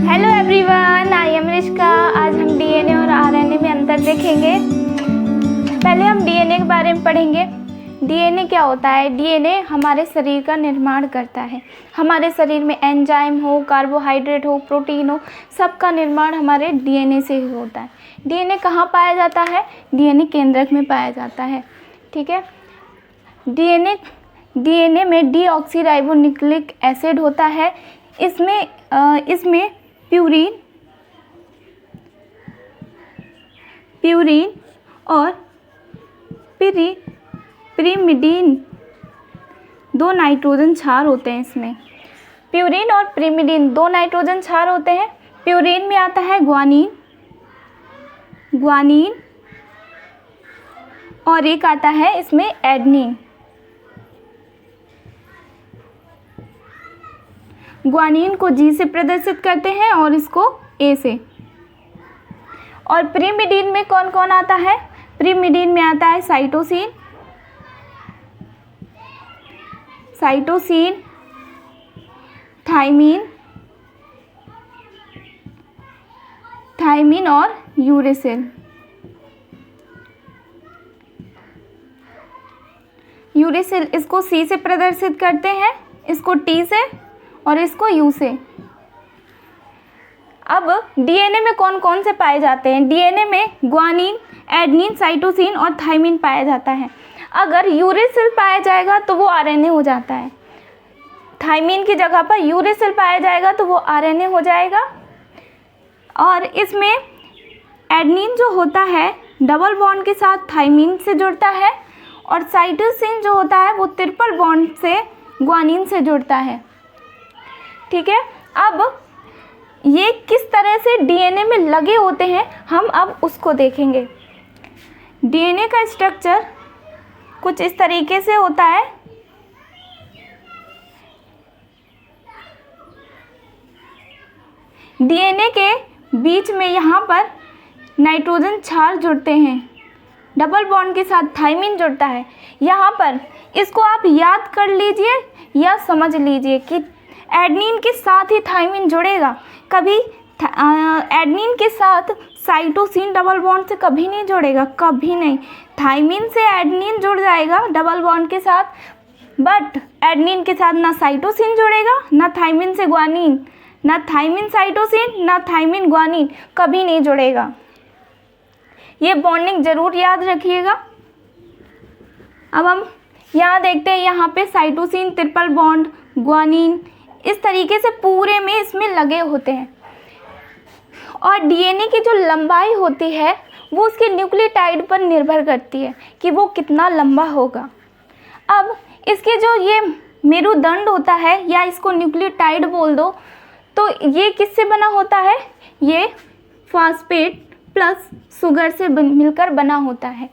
Hello everyone, I am Rishka. आज हम DNA और आरएनए में अंतर देखेंगे। पहले हम डीएनए के बारे में पढ़ेंगे। डीएनए क्या होता है? डीएनए हमारे शरीर का निर्माण करता है। हमारे शरीर में एंजाइम हो, कार्बोहाइड्रेट हो, प्रोटीन हो, सबका निर्माण हमारे डीएनए से ही होता है। डीएनए कहाँ पाया जाता है? डीएनए केंद्रक में पाया जाता है। ठीक है। डीएनए में डीऑक्सीराइबोन्यूक्लिक एसिड होता है। इसमें प्यूरीन और पिरिमिडीन दो नाइट्रोजन क्षार होते हैं। इसमें प्यूरीन और पिरिमिडीन दो नाइट्रोजन क्षार होते हैं। प्यूरीन में आता है ग्वानीन और एक आता है इसमें एडनिन। ग्वानीन को G से प्रदर्शित करते हैं और इसको A से। और पिरिमिडीन में कौन कौन आता है? पिरिमिडीन में आता है साइटोसिन, थायमीन और यूरेसिल। इसको C से प्रदर्शित करते हैं, इसको T से और इसको U से। अब डीएनए में कौन कौन से पाए जाते हैं? डीएनए में ग्वानीन, एडनिन, साइटोसिन और थायमीन पाया जाता है। अगर यूरेसिल पाया जाएगा तो वो आरएनए हो जाता है। थायमीन की जगह पर यूरेसिल पाया जाएगा तो वो आरएनए हो जाएगा। और इसमें एडनिन जो होता है डबल बॉन्ड के साथ थायमीन से जुड़ता है और साइटोसिन जो होता है वो ट्रिपल बॉन्ड से ग्वानीन से जुड़ता है। ठीक है। अब ये किस तरह से डीएनए में लगे होते हैं हम अब उसको देखेंगे। डीएनए का स्ट्रक्चर कुछ इस तरीके से होता है। डीएनए के बीच में यहाँ पर नाइट्रोजन क्षार जुड़ते हैं, डबल बॉन्ड के साथ थायमीन जुड़ता है। यहाँ पर इसको आप याद कर लीजिए या समझ लीजिए कि एडनिन के साथ ही थायमीन जुड़ेगा। कभी एडनिन के साथ साइटोसिन डबल बॉन्ड से कभी नहीं जुड़ेगा, कभी नहीं। थायमीन से एडनिन जुड़ जाएगा डबल बॉन्ड के साथ, बट एडनिन के साथ ना साइटोसिन जुड़ेगा, ना थायमीन से ग्वानीन, ना थायमीन साइटोसिन, ना थायमीन ग्वानीन, कभी नहीं जुड़ेगा। ये बॉन्डिंग ज़रूर याद रखिएगा। अब हम यहाँ देखते हैं, यहाँ पे साइटोसिन, ट्रिपल बॉन्ड, ग्वानीन इस तरीके से पूरे में इसमें लगे होते हैं। और डीएनए की जो लंबाई होती है वो उसके न्यूक्लियोटाइड पर निर्भर करती है कि वो कितना लंबा होगा। अब इसके जो ये मेरुदंड होता है या इसको न्यूक्लियोटाइड बोल दो, तो ये किससे बना होता है? ये फॉस्फेट प्लस शुगर से मिलकर बना होता है।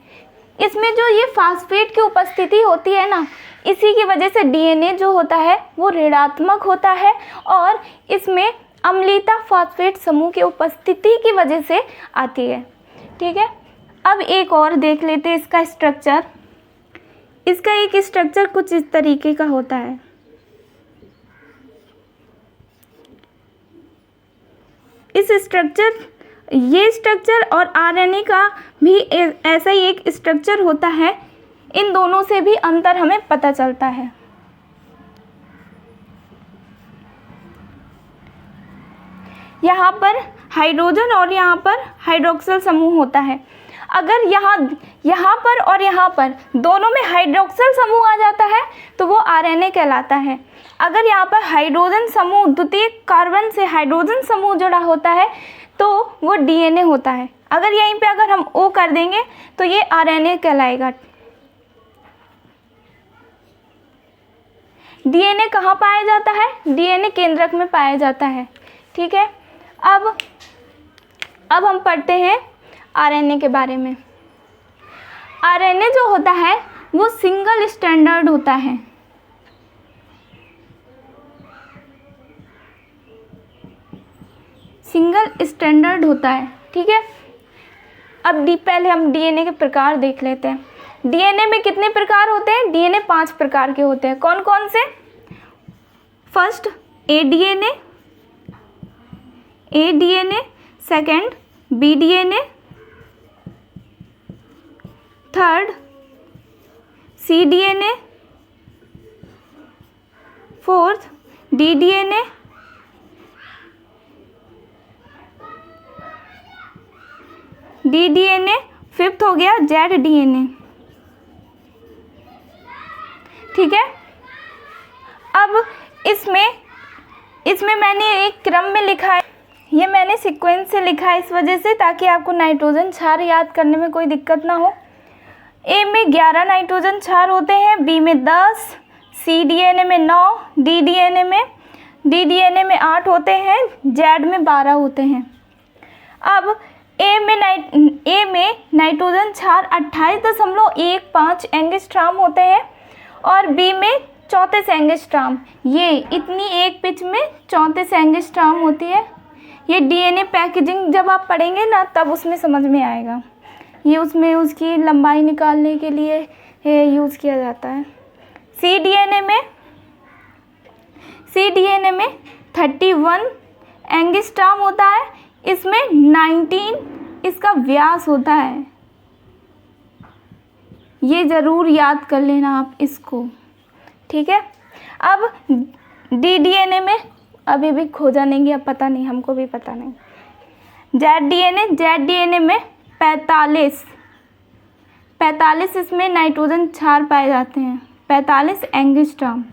इसमें जो ये फॉस्फेट की उपस्थिति होती है ना, इसी की वजह से डीएनए जो होता है वो ऋणात्मक होता है और इसमें अम्लीयता फॉस्फेट समूह की उपस्थिति की वजह से आती है। ठीक है। अब एक और देख लेते हैं इसका स्ट्रक्चर। इसका एक स्ट्रक्चर कुछ इस तरीके का होता है। ये स्ट्रक्चर और आरएनए का भी ऐसा ही एक स्ट्रक्चर होता है। इन दोनों से भी अंतर हमें पता चलता है। यहाँ पर हाइड्रोजन और यहाँ पर हाइड्रोक्सिल समूह होता है। अगर यहाँ पर और यहाँ पर दोनों में हाइड्रोक्सिल समूह आ जाता है तो वो आरएनए कहलाता है। अगर यहाँ पर हाइड्रोजन समूह, द्वितीयक कार्बन से हाइड्रोजन समूह जुड़ा होता है तो वो डीएनए होता है। अगर यहीं पे अगर हम O कर देंगे तो ये आरएनए कहलाएगा। डीएनए कहाँ पाया जाता है? डीएनए केंद्रक में पाया जाता है। ठीक है। अब हम पढ़ते हैं आरएनए के बारे में। आरएनए जो होता है वो सिंगल स्टैंडर्ड होता है। ठीक है। अब पहले हम डीएनए के प्रकार देख लेते हैं। डीएनए में कितने प्रकार होते हैं? डीएनए 5 प्रकार के होते हैं। कौन कौन से? First A DNA, A DNA, second B DNA, third C DNA, fourth D DNA, D DNA, fifth हो गया जेड डीएनए। ठीक है, अब इसमें मैंने एक क्रम में लिखा है, ये मैंने सीक्वेंस से लिखा है इस वजह से ताकि आपको नाइट्रोजन क्षार याद करने में कोई दिक्कत ना हो। ए में 11 नाइट्रोजन क्षार होते हैं, बी में 10, सी डीएनए में 9, डी डीएनए में 8 होते हैं, जेड में 12 होते हैं। अब ए में नाइट्रोजन क्षार 28.15 एंगस्ट्रॉम होते हैं और बी में 34 एंगस्ट्रॉम। ये इतनी एक पिच में 34 एंगस्ट्रॉम होती है। ये डीएनए पैकेजिंग जब आप पढ़ेंगे ना तब उसमें समझ में आएगा। ये उसमें उसकी लंबाई निकालने के लिए यूज़ किया जाता है। सी डीएनए में 31 एंगस्ट्रॉम होता है, इसमें 19 इसका व्यास होता है। ये ज़रूर याद कर लेना आप इसको, ठीक है। अब डी डीएनए में अभी भी खोजा नहीं गया, पता नहीं, हमको भी पता नहीं। जेड डीएनए में 45 इसमें नाइट्रोजन क्षार पाए जाते हैं, 45 एंगस्ट्रॉम।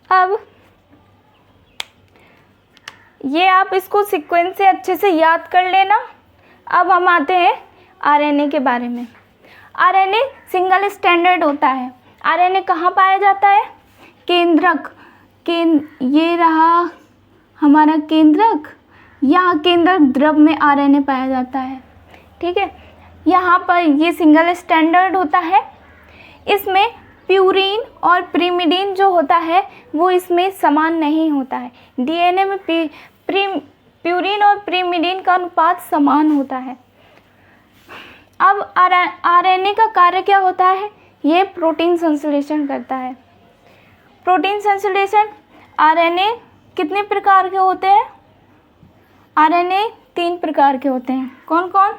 अब ये आप इसको सीक्वेंस से अच्छे से याद कर लेना। अब हम आते हैं आरएनए के बारे में। आरएनए सिंगल स्टैंडर्ड होता है। आरएनए कहाँ पाया जाता है? केंद्रक। ये रहा हमारा केंद्रक, यहाँ केंद्रक द्रव में आरएनए पाया जाता है, ठीक है। यहाँ पर ये सिंगल स्टैंडर्ड होता है। इसमें प्यूरीन और प्रीमिडीन जो होता है वो इसमें समान नहीं होता है। डीएनए में प्यूरीन और प्रीमिडीन का अनुपात समान होता है। अब आरएनए का कार्य क्या होता है? ये प्रोटीन संश्लेषण करता है। प्रोटीन संश्लेषण, आरएनए कितने प्रकार के होते हैं? आरएनए 3 प्रकार के होते हैं। कौन कौन?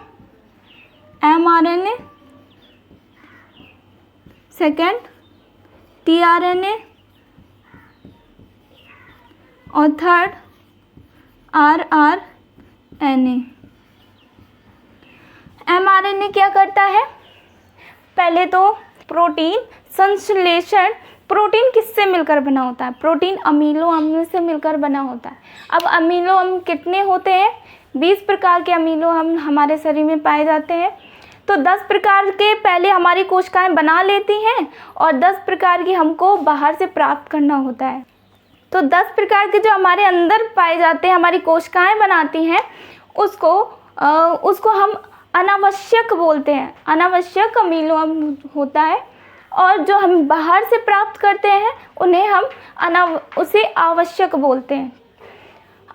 एमआरएनए, सेकेंड टीआरएनए और थर्ड आरआरएनए। एमआरएनए क्या करता है? पहले तो प्रोटीन संश्लेषण। प्रोटीन किससे मिलकर बना होता है? प्रोटीन अमीनो अम्ल से मिलकर बना होता है। अब अमीनो अम्ल कितने होते हैं? 20 प्रकार के अमीनो अम्ल हमारे शरीर में पाए जाते हैं। तो 10 प्रकार के पहले हमारी कोशिकाएं बना लेती हैं और 10 प्रकार की हमको बाहर से प्राप्त करना होता है। तो 10 प्रकार के जो हमारे अंदर पाए जाते हैं, हमारी कोशिकाएं बनाती हैं, उसको हम अनावश्यक बोलते हैं। अनावश्यक अमीनो अम्ल होता है और जो हम बाहर से प्राप्त करते हैं उन्हें हम उसे आवश्यक बोलते हैं।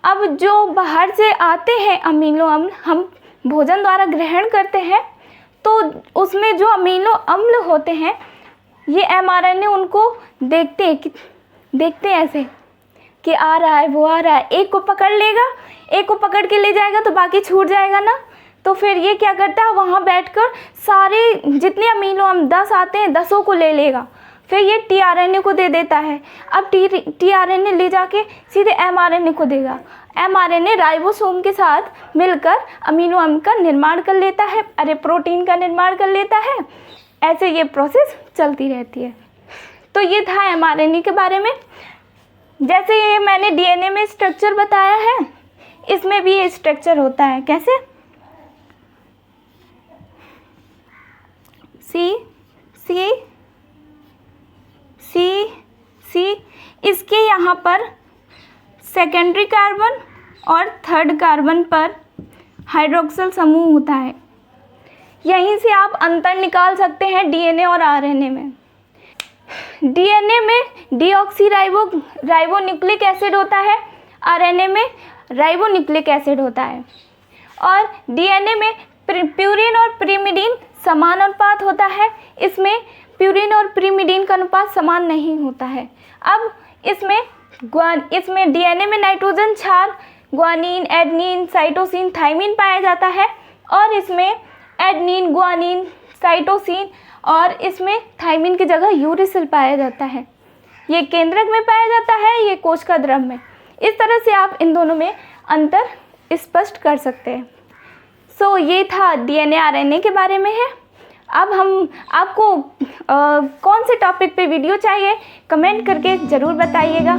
अब जो बाहर से आते हैं अमीनो अम्ल हम भोजन द्वारा ग्रहण करते हैं, तो उसमें जो अमीनो अम्ल होते हैं ये एमआरएनए उनको देखते हैं ऐसे कि आ रहा है, वो आ रहा है। एक को पकड़ लेगा, एक को पकड़ के ले जाएगा तो बाकी छूट जाएगा ना। तो फिर ये क्या करता है, वहाँ बैठकर सारे जितने अमीनो अम्ल 10 आते हैं 10 को ले लेगा। फिर ये टीआरएनए को दे देता है। अब टीआरएनए ले जाके सीधे एमआरएनए को देगा। एमआरएनए राइबोसोम के साथ मिलकर अमीनो अम्ल का निर्माण कर लेता है, प्रोटीन का निर्माण कर लेता है। ऐसे ये प्रोसेस चलती रहती है। तो ये था एमआरएनए के बारे में। जैसे ये मैंने डीएनए में स्ट्रक्चर बताया है, इसमें भी ये स्ट्रक्चर होता है। कैसे? सी इसके यहाँ पर सेकेंडरी कार्बन और थर्ड कार्बन पर हाइड्रोक्सिल समूह होता है। यहीं से आप अंतर निकाल सकते हैं डीएनए और आरएनए में। डीएनए में डीऑक्सीराइबोन्यूक्लिक एसिड होता है, आरएनए में राइबोन्यूक्लिक एसिड होता है। और डीएनए में प्यूरीन और प्रीमिडीन समान अनुपात होता है, इसमें प्यूरीन और प्रीमिडीन का अनुपात समान नहीं होता है। अब इसमें इसमें डीएनए में नाइट्रोजन क्षार ग्वानिन, एडनिन, साइटोसिन, थाइमिन पाया जाता है और इसमें एडनिन, ग्वानिन, साइटोसिन और इसमें थाइमिन की जगह यूरिसिल पाया जाता है। ये केंद्रक में पाया जाता है, ये कोशिका द्रव में। इस तरह से आप इन दोनों में अंतर स्पष्ट कर सकते हैं। सो ये था डीएनए आरएनए के बारे में है। अब हम आपको कौन से टॉपिक पे वीडियो चाहिए कमेंट करके ज़रूर बताइएगा।